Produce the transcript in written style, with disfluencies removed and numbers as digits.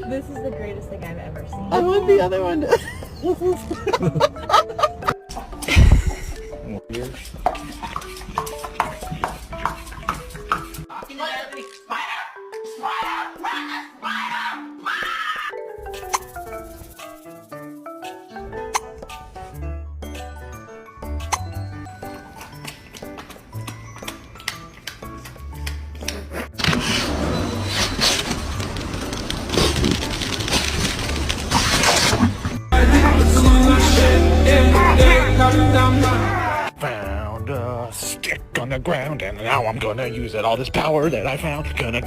This is the greatest thing I've ever seen. I want the other one. Found a stick on the ground and now I'm gonna use it. All this power that I found, gonna